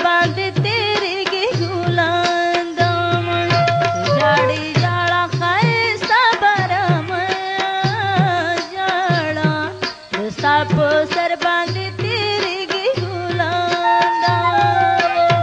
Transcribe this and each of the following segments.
باندې تیریږي ګلان دمن جاړي جاړه ښایسته برم جاړه ستا په سر باندې تیریږي ګلان دمن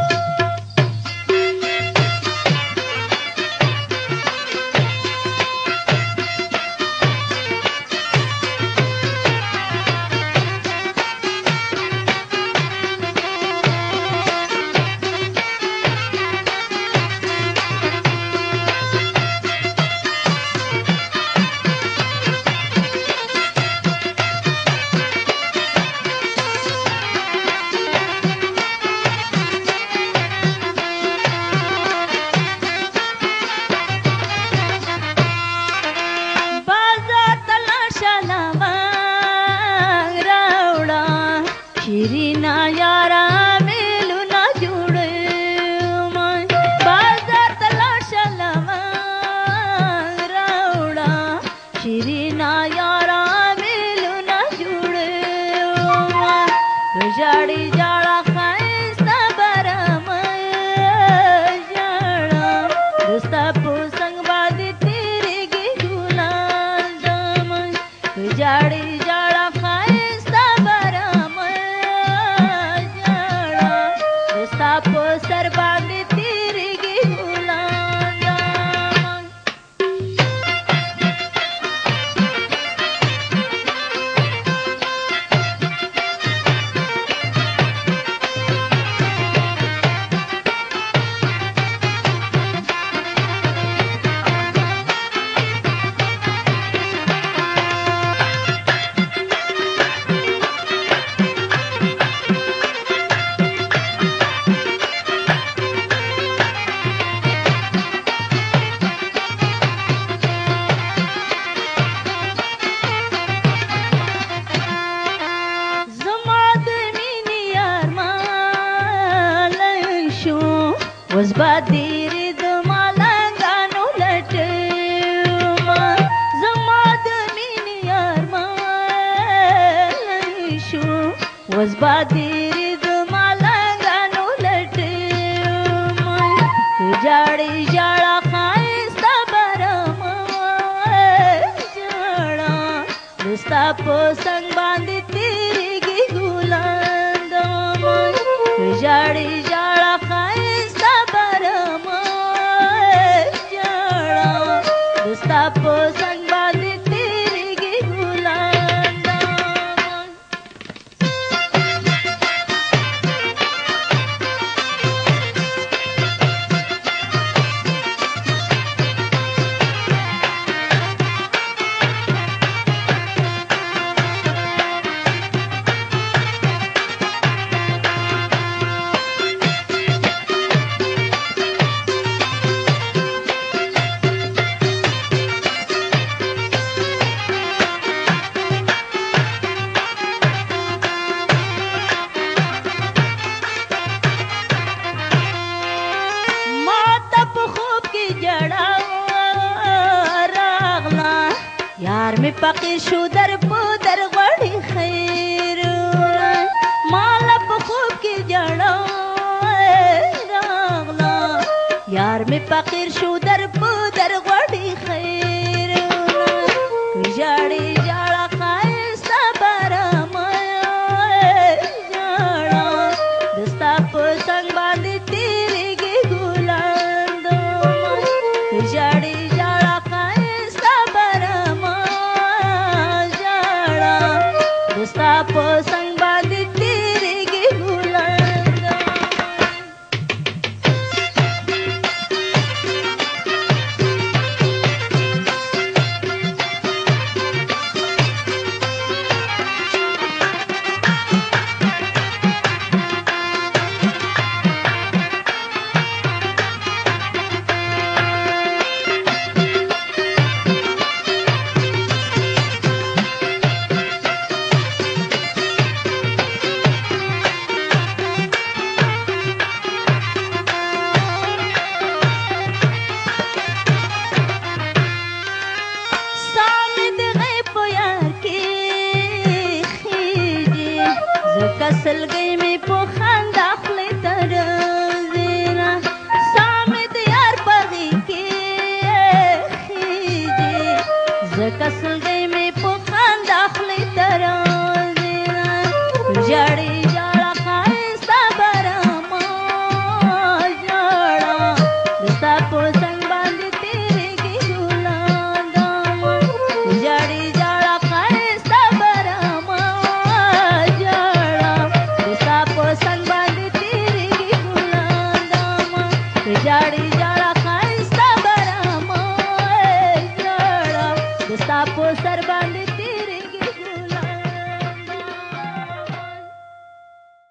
شیرینا یارا میلونا جوړه بازار تلا شلما راوړه شیرینا یارا میلونا جوړه جاړي جاړه ښایسته برم جاړه دستا په څنګ باندې تیریږي ګلان دمن جاړي جاړه ښایسته برم په سر باندې تیریږي ګلان دمن وز باديري د مالنګانو لټما زما د مینې ارمان شو وز باديري د مالنګانو لټما جاړي جاړه ښایسته برم جاړه دستا په څنګ باندې تیریږي ګلان دمن جاړي جاړه ښایسته ستا په څنګ باندې تیریږي ګلان دمن یار می فقیر شو در پودر غړي خیر مال په خوب کې جړا راغلا یار می فقیر شو در پودر غړي خیر